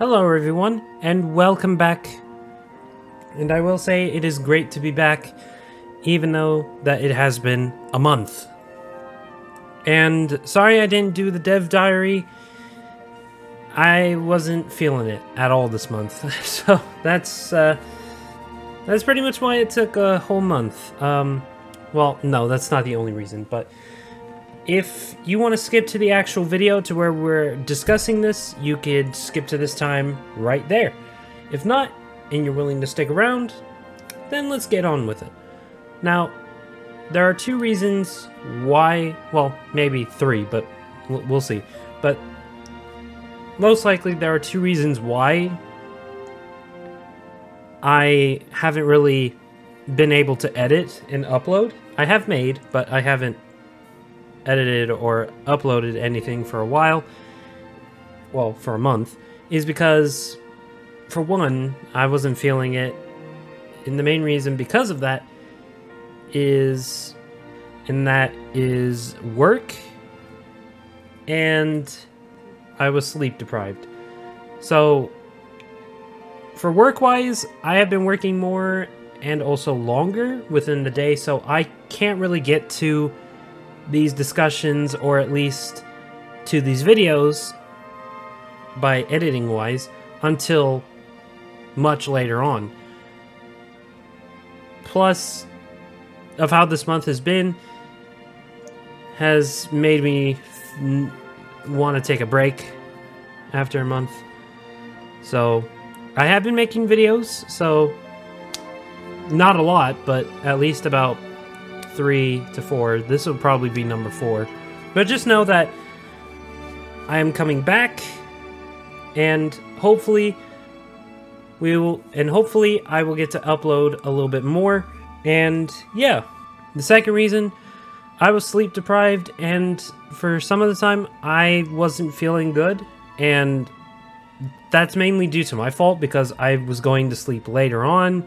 Hello everyone, and welcome back. And I will say it is great to be back, even though that it has been a month. And sorry I didn't do the dev diary. I wasn't feeling it at all this month. So that's pretty much why it took a whole month. Well, no, that's not the only reason, but if you want to skip to the actual video to where we're discussing this, you could skip to this time right there. If not, and you're willing to stick around, then let's get on with it. Now, there are two reasons why, well, maybe three, but we'll see. But most likely there are two reasons why I haven't really been able to edit and upload. I have made, but I haven't edited or uploaded anything for a while, well, for a month, is because, for one, I wasn't feeling it, and the main reason because of that is work, and I was sleep deprived. So, for work-wise, I have been working more and also longer within the day, so I can't really get to these discussions, or at least to these videos by editing wise, until much later on. Plus, of how this month has been, has made me want to take a break after a month. So I have been making videos, so not a lot, but at least about 3 to 4. This will probably be number 4. But just know that I am coming back, and hopefully I will get to upload a little bit more. And yeah, the second reason, I was sleep deprived, and for some of the time I wasn't feeling good, and that's mainly due to my fault because I was going to sleep later on,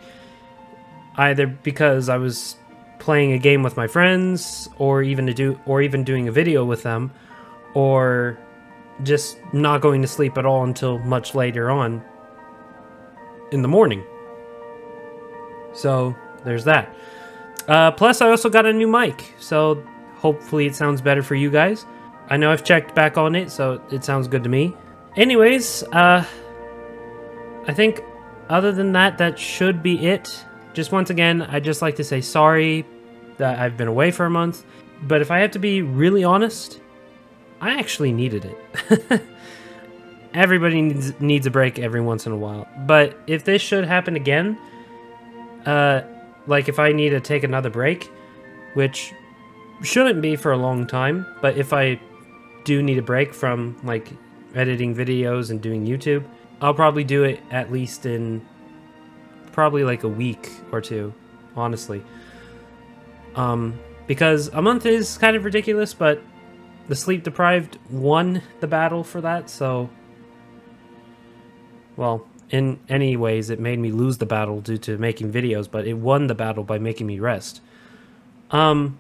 either because I was playing a game with my friends, or even doing a video with them, or just not going to sleep at all until much later on in the morning. So there's that. Plus I also got a new mic, so hopefully it sounds better for you guys. I know I've checked back on it, so it sounds good to me. Anyways, I think other than that, that should be it. Just once again, I'd just like to say sorry that I've been away for a month. But if I have to be really honest, I actually needed it. Everybody needs a break every once in a while. But if this should happen again, like if I need to take another break, which shouldn't be for a long time, but if I do need a break from like editing videos and doing YouTube, I'll probably do it at least in probably like a week or two, honestly. Because a month is kind of ridiculous, but the sleep deprived won the battle for that, so, well, in any ways it made me lose the battle due to making videos, but it won the battle by making me rest. But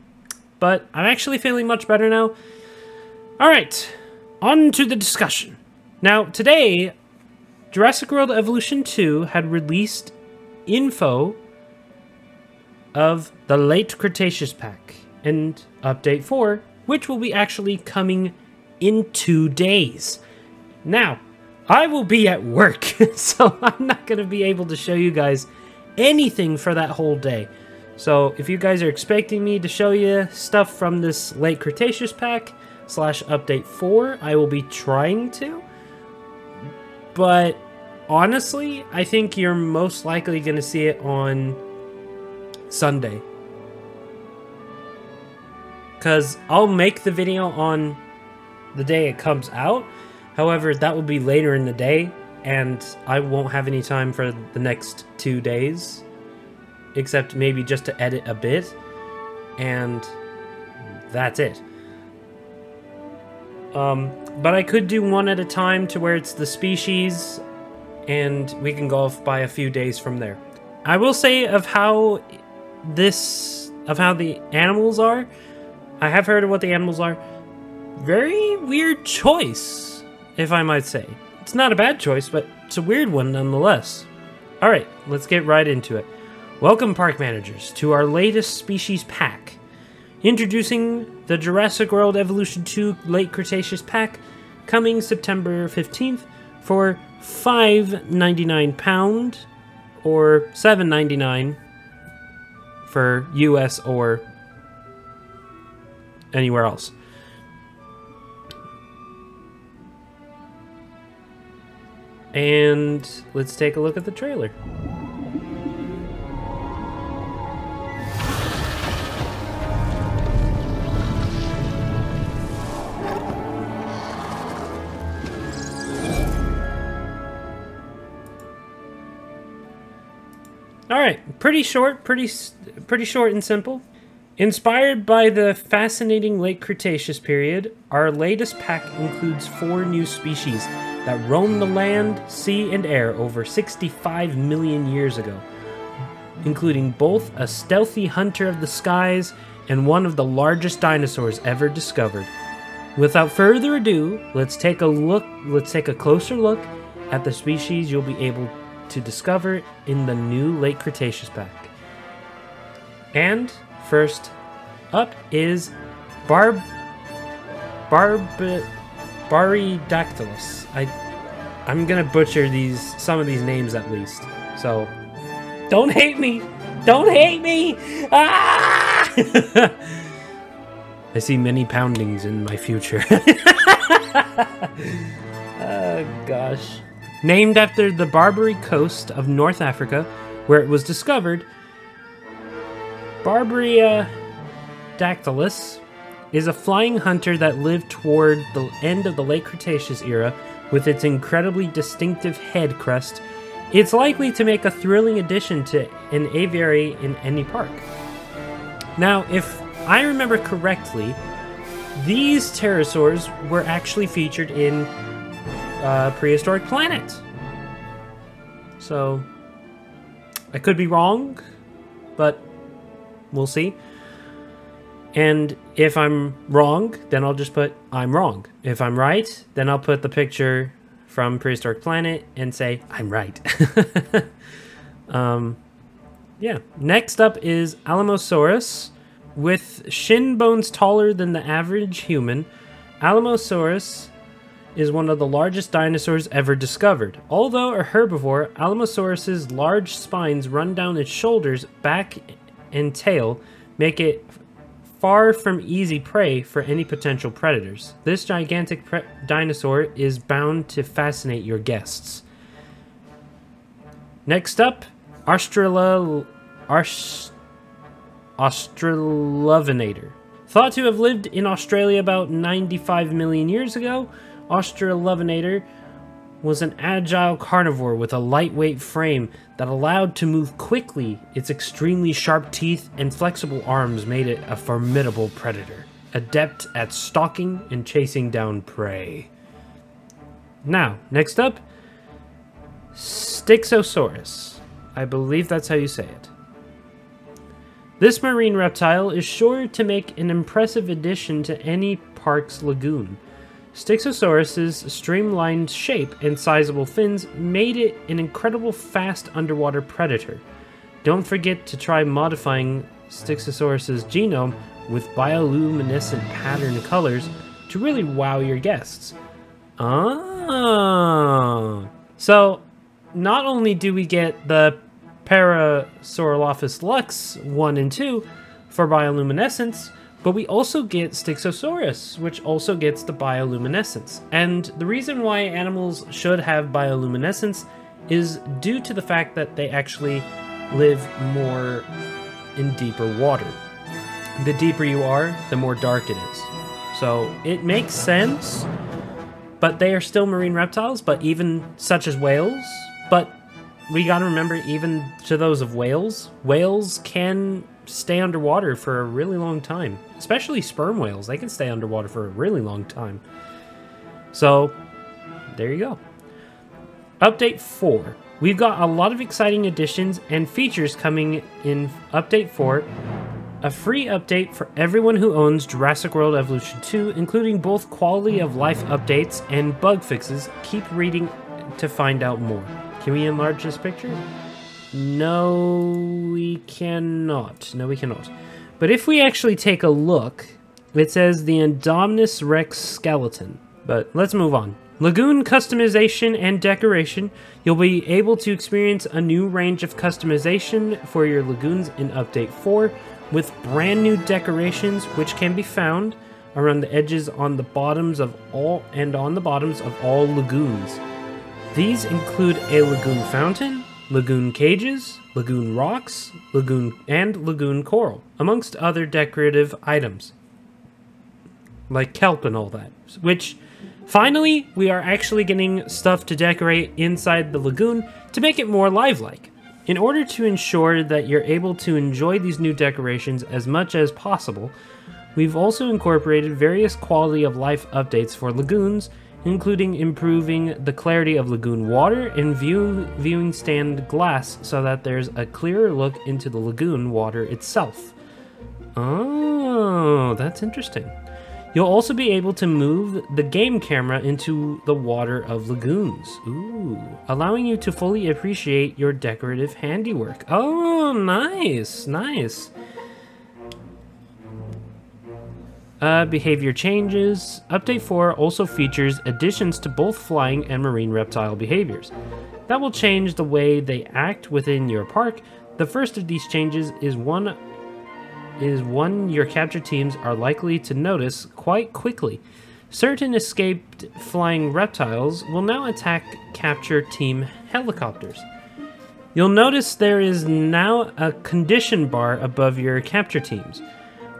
I'm actually feeling much better now. Alright, on to the discussion. Now, today, Jurassic World Evolution 2 had released info of the late Cretaceous pack and update 4, which will be actually coming in 2 days. Now, I will be at work, so I'm not going to be able to show you guys anything for that whole day. So if you guys are expecting me to show you stuff from this late Cretaceous pack / update 4, I will be trying to. But honestly, I think you're most likely going to see it on Sunday. Because I'll make the video on the day it comes out. However, that will be later in the day, and I won't have any time for the next 2 days. Except maybe just to edit a bit. And that's it. But I could do one at a time to where it's the species, and we can go off by a few days from there. I will say of how the animals are, I have heard of what the animals are. Very weird choice, if I might say. It's not a bad choice, but it's a weird one nonetheless. All right, let's get right into it. Welcome, park managers, to our latest species pack. Introducing the Jurassic World Evolution 2 Late Cretaceous pack, coming September 15th for £5.99 or $7.99 for US or anywhere else. And let's take a look at the trailer. All right, pretty short and simple. Inspired by the fascinating late Cretaceous period, our latest pack includes 4 new species that roamed the land, sea, and air over 65 million years ago, including both a stealthy hunter of the skies and one of the largest dinosaurs ever discovered. Without further ado, let's take a closer look at the species you'll be able to discover in the new Late Cretaceous pack. And first up is Baridactylus. I'm gonna butcher some of these names at least. So don't hate me! Don't hate me! Ah! I see many poundings in my future. Oh gosh. Named after the Barbary coast of North Africa, where it was discovered, Baridactylus is a flying hunter that lived toward the end of the late Cretaceous era. With its incredibly distinctive head crest, it's likely to make a thrilling addition to an aviary in any park. Now, if I remember correctly, these pterosaurs were actually featured in Prehistoric Planet. So, I could be wrong, but we'll see. And if I'm wrong, then I'll just put I'm wrong. If I'm right, then I'll put the picture from Prehistoric Planet and say I'm right. Yeah. Next up is Alamosaurus. With shin bones taller than the average human, Alamosaurus is one of the largest dinosaurs ever discovered. Although a herbivore, Alamosaurus's large spines run down its shoulders, back, and tail, make it far from easy prey for any potential predators. This gigantic dinosaur is bound to fascinate your guests. Next up, Australovenator. Thought to have lived in Australia about 95 million years ago, Australovenator was an agile carnivore with a lightweight frame that allowed to move quickly. Its extremely sharp teeth and flexible arms made it a formidable predator, adept at stalking and chasing down prey. Now, next up, Styxosaurus. I believe that's how you say it. This marine reptile is sure to make an impressive addition to any park's lagoon. Styxosaurus's streamlined shape and sizable fins made it an incredible fast underwater predator. Don't forget to try modifying Styxosaurus's genome with bioluminescent pattern colors to really wow your guests. So, not only do we get the Parasaurolophus lux 1 and 2 for bioluminescence, but we also get Styxosaurus, which also gets the bioluminescence. And the reason why animals should have bioluminescence is due to the fact that they actually live more in deeper water. The deeper you are, the more dark it is. So it makes sense, but they are still marine reptiles, but even such as whales. But we gotta remember, even to those of whales, whales can stay underwater for a really long time. Especially sperm whales, they can stay underwater for a really long time. So, there you go. Update 4. We've got a lot of exciting additions and features coming in Update 4. A free update for everyone who owns Jurassic World Evolution 2, including both quality of life updates and bug fixes. Keep reading to find out more. Can we enlarge this picture? No, we cannot. No, we cannot. But if we actually take a look, it says the Indominus Rex skeleton. But let's move on. Lagoon customization and decoration. You'll be able to experience a new range of customization for your lagoons in Update 4 with brand new decorations which can be found around the edges on the bottoms of all lagoons. These include a lagoon fountain, lagoon cages, lagoon rocks, lagoon coral, amongst other decorative items like kelp and all that, which finally, we are actually getting stuff to decorate inside the lagoon to make it more lifelike. In order to ensure that you're able to enjoy these new decorations as much as possible, we've also incorporated various quality of life updates for lagoons, including improving the clarity of lagoon water and viewing stand glass so that there's a clearer look into the lagoon water itself. Oh, that's interesting. You'll also be able to move the game camera into the water of lagoons, allowing you to fully appreciate your decorative handiwork. Oh, nice, nice. Behavior changes. Update 4 also features additions to both flying and marine reptile behaviors. That will change the way they act within your park. The first of these changes is one your capture teams are likely to notice quite quickly. Certain escaped flying reptiles will now attack capture team helicopters. You'll notice there is now a condition bar above your capture teams,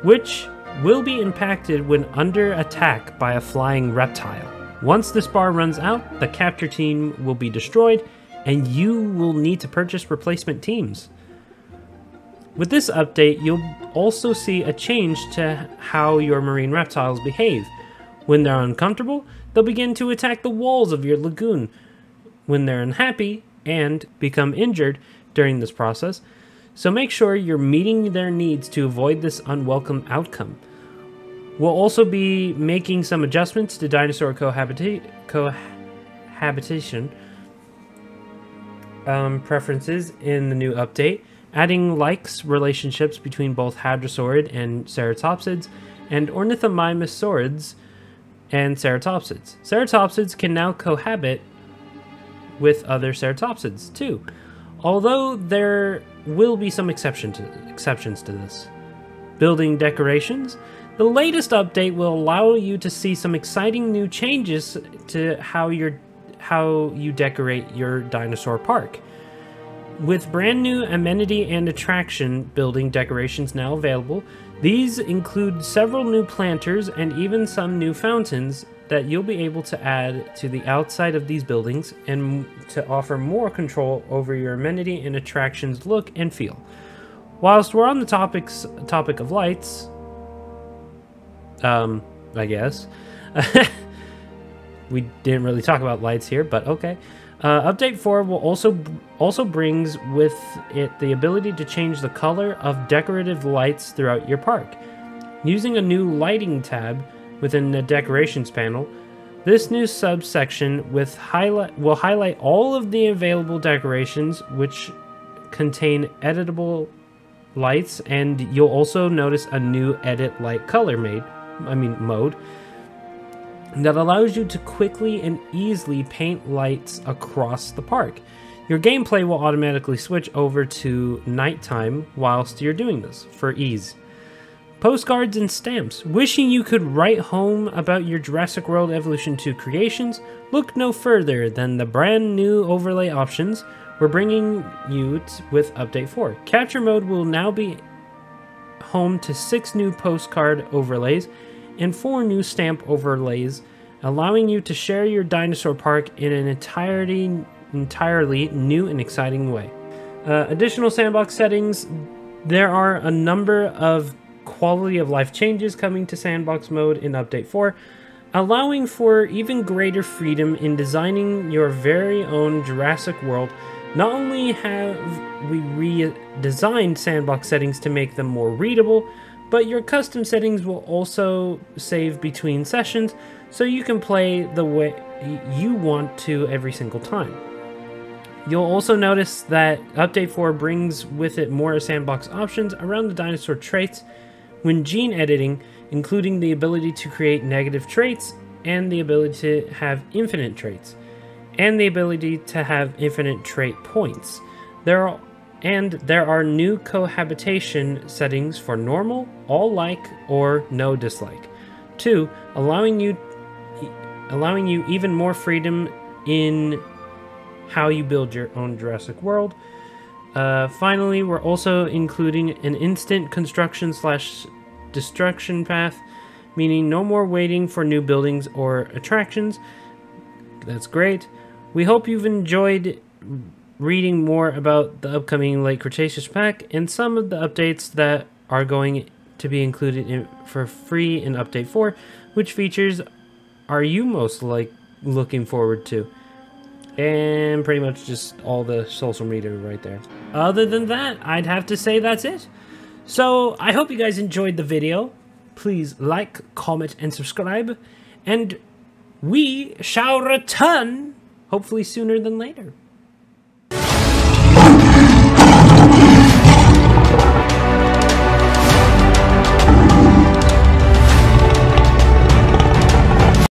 which will be impacted when under attack by a flying reptile. Once this bar runs out, the capture team will be destroyed, and you will need to purchase replacement teams. With this update, you'll also see a change to how your marine reptiles behave. When they're uncomfortable, they'll begin to attack the walls of your lagoon. When they're unhappy and become injured during this process, so make sure you're meeting their needs to avoid this unwelcome outcome. We'll also be making some adjustments to dinosaur cohabitation preferences in the new update, adding likes relationships between both hadrosaurid and ceratopsids, and ornithomimosaurids and ceratopsids. Ceratopsids can now cohabit with other ceratopsids too, although there will be some exceptions to this. Building decorations. The latest update will allow you to see some exciting new changes to how you decorate your dinosaur park. With brand new amenity and attraction building decorations now available, these include several new planters and even some new fountains that you'll be able to add to the outside of these buildings and to offer more control over your amenity and attractions look and feel. Whilst we're on the topic of lights, I guess, we didn't really talk about lights here, but okay. Update 4 will also brings with it the ability to change the color of decorative lights throughout your park. Using a new lighting tab within the decorations panel, this new subsection will highlight all of the available decorations which contain editable lights, and you'll also notice a new edit light color mode that allows you to quickly and easily paint lights across the park. Your gameplay will automatically switch over to nighttime whilst you're doing this, for ease. Postcards and stamps. Wishing you could write home about your Jurassic World Evolution 2 creations? Look no further than the brand new overlay options we're bringing you with Update 4. Capture mode will now be home to 6 new postcard overlays and 4 new stamp overlays, allowing you to share your dinosaur park in an entirely new and exciting way. Additional sandbox settings. There are a number of quality of life changes coming to sandbox mode in Update 4, allowing for even greater freedom in designing your very own Jurassic World. Not only have we redesigned sandbox settings to make them more readable, but your custom settings will also save between sessions, so you can play you want to every single time. You'll also notice that Update 4 brings with it more sandbox options around the dinosaur traits when gene editing, including the ability to create negative traits and the ability to have infinite traits, and the ability to have infinite trait points. There are new cohabitation settings for normal, all like, or no dislike. 2, allowing you even more freedom in how you build your own Jurassic World. Finally, we're also including an instant construction / destruction path, meaning no more waiting for new buildings or attractions. That's great. We hope you've enjoyed reading more about the upcoming Late Cretaceous pack and some of the updates that are going to be included for free in Update 4. Which features are you most looking forward to? And pretty much just all the social media right there. Other than that, I'd have to say that's it. So I hope you guys enjoyed the video. Please like, comment, and subscribe. And we shall return, hopefully sooner than later.